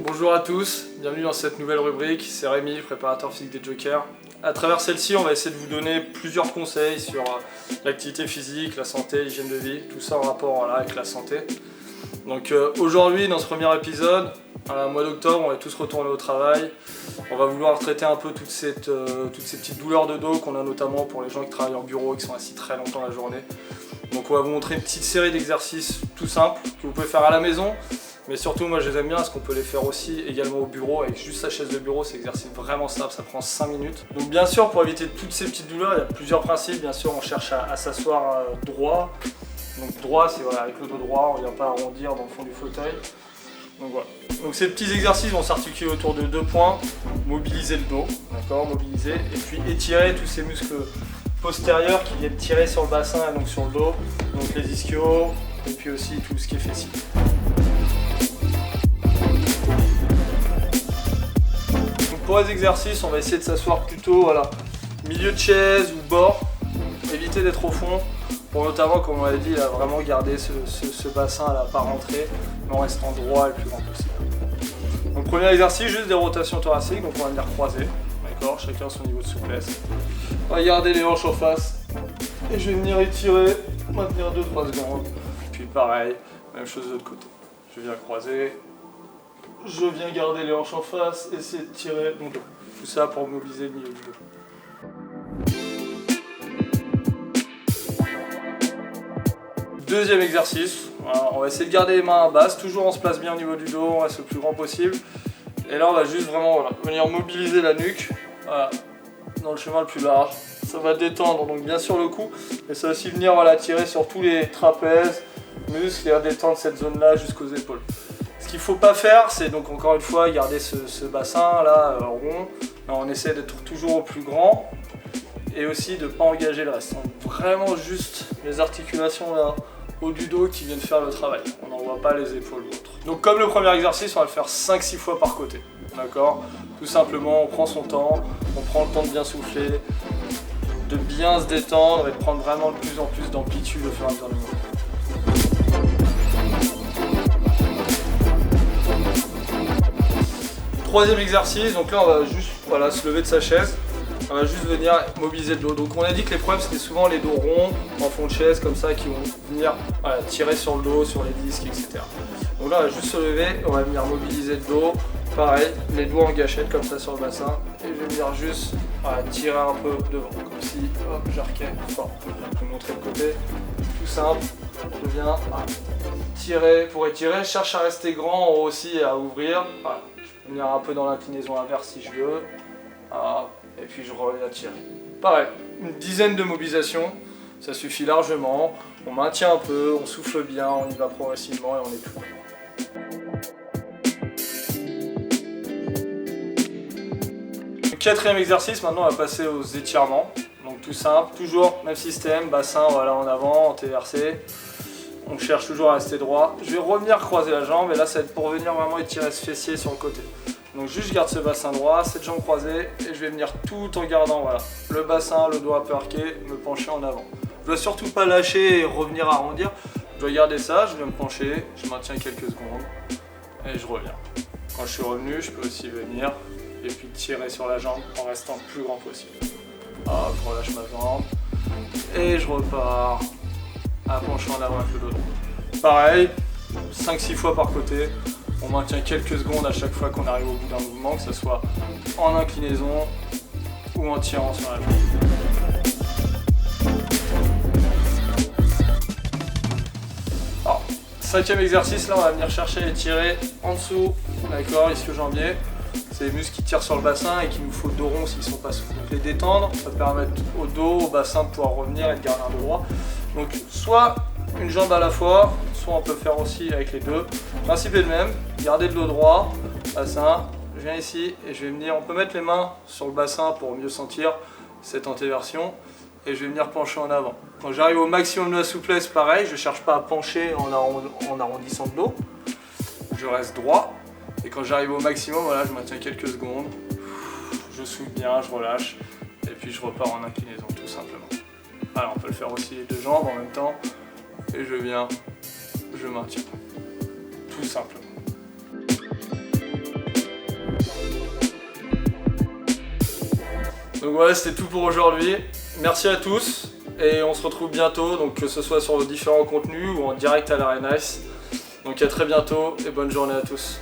Bonjour à tous, bienvenue dans cette nouvelle rubrique, c'est Rémi, préparateur physique des Jokers. À travers celle-ci, on va essayer de vous donner plusieurs conseils sur l'activité physique, la santé, l'hygiène de vie, tout ça en rapport avec la santé. Donc aujourd'hui, dans ce premier épisode, au mois d'octobre, on va tous retourner au travail. On va vouloir traiter un peu toutes ces petites douleurs de dos qu'on a notamment pour les gens qui travaillent en bureau et qui sont assis très longtemps la journée. Donc on va vous montrer une petite série d'exercices tout simples que vous pouvez faire à la maison. Mais surtout, moi je les aime bien parce qu'on peut les faire aussi également au bureau avec juste sa chaise de bureau. C'est un exercice vraiment simple, ça prend 5 minutes. Donc bien sûr, pour éviter toutes ces petites douleurs, il y a plusieurs principes. Bien sûr, on cherche à s'asseoir droit. Donc droit, c'est voilà, avec le dos droit, on ne vient pas arrondir dans le fond du fauteuil. Donc voilà. Donc ces petits exercices vont s'articuler autour de 2 points. Mobiliser le dos, d'accord, mobiliser, et puis étirer tous ces muscles postérieurs qui viennent tirer sur le bassin et donc sur le dos. Donc les ischios, et puis aussi tout ce qui est fessier. Pour les exercices, on va essayer de s'asseoir plutôt milieu de chaise ou bord, éviter d'être au fond, pour notamment, comme on l'a dit, vraiment garder ce bassin à pas rentrer, mais en restant droit le plus grand possible. Donc premier exercice, juste des rotations thoraciques, donc on va venir croiser, d'accord, chacun son niveau de souplesse. On va garder les hanches en face, et je vais venir étirer, maintenir 2-3 secondes, puis pareil, même chose de l'autre côté. Je viens croiser. Je viens garder les hanches en face, essayer de tirer mon dos. Tout ça pour mobiliser le milieu du dos. Deuxième exercice, voilà, on va essayer de garder les mains à basse, toujours on se place bien au niveau du dos, on reste le plus grand possible. Et là on va juste vraiment venir mobiliser la nuque, dans le chemin le plus large. Ça va détendre donc bien sûr le cou, mais ça va aussi venir tirer sur tous les trapèzes, muscles et détendre cette zone là jusqu'aux épaules. Ce qu'il ne faut pas faire, c'est donc encore une fois garder ce bassin là rond. On essaie d'être toujours au plus grand et aussi de ne pas engager le reste. Donc vraiment juste les articulations là haut du dos qui viennent faire le travail. On n'envoie pas les épaules ou autre. Donc comme le premier exercice, on va le faire 5-6 fois par côté. D'accord ? Tout simplement, on prend son temps, on prend le temps de bien souffler, de bien se détendre et de prendre vraiment de plus en plus d'amplitude au fur et à mesure du mouvement. Troisième exercice, donc là on va juste se lever de sa chaise, on va juste venir mobiliser le dos. Donc on a dit que les problèmes c'était souvent les dos ronds en fond de chaise comme ça qui vont venir tirer sur le dos, sur les disques, etc. Donc là on va juste se lever, on va venir mobiliser le dos, pareil, les doigts en gâchette comme ça sur le bassin et je vais venir juste tirer un peu devant, comme si j'arquais fort. Je vais vous montrer le côté, tout simple, je viens tirer pour étirer, je cherche à rester grand en haut aussi à ouvrir. Voilà. Venir un peu dans l'inclinaison inverse si je veux, et puis je reviens tirer. Pareil, une dizaine de mobilisations, ça suffit largement. On maintient un peu, on souffle bien, on y va progressivement et on est tout bon. Quatrième exercice, maintenant on va passer aux étirements. Donc tout simple, toujours même système, bassin en avant, en TRC. On cherche toujours à rester droit. Je vais revenir croiser la jambe et là ça va être pour venir vraiment étirer ce fessier sur le côté. Donc juste je garde ce bassin droit, cette jambe croisée et je vais venir tout en gardant le bassin, le dos un peu arqué, me pencher en avant. Je dois surtout pas lâcher et revenir arrondir. Je dois garder ça, je vais me pencher, je maintiens quelques secondes et je reviens. Quand je suis revenu, je peux aussi venir et puis tirer sur la jambe en restant le plus grand possible. Hop, je relâche ma jambe et je repars. À pencher en avant avec le dos. Pareil, 5-6 fois par côté. On maintient quelques secondes à chaque fois qu'on arrive au bout d'un mouvement, que ce soit en inclinaison ou en tirant sur la jambe. Alors, 5e exercice, là on va venir chercher à étirer en dessous, d'accord, ischio-jambier. C'est les muscles qui tirent sur le bassin et qu'il nous faut le dos rond s'ils ne sont pas souples. Donc les détendre, ça permet au dos, au bassin de pouvoir revenir et de garder un dos droit. Donc soit une jambe à la fois, soit on peut faire aussi avec les deux. Le principe est le même, garder le dos droit, bassin, je viens ici et je vais venir, on peut mettre les mains sur le bassin pour mieux sentir cette antéversion et je vais venir pencher en avant. Quand j'arrive au maximum de la souplesse, pareil, je ne cherche pas à pencher en arrondissant le dos, je reste droit et quand j'arrive au maximum, je maintiens quelques secondes, je souffle bien, je relâche et puis je repars en inclinaison tout simplement. Alors on peut le faire aussi les deux jambes en même temps et je viens, je maintiens. tout simplement. Donc voilà, c'était tout pour aujourd'hui. Merci à tous et on se retrouve bientôt, donc que ce soit sur vos différents contenus ou en direct à l'Arena Ice. Donc à très bientôt et bonne journée à tous.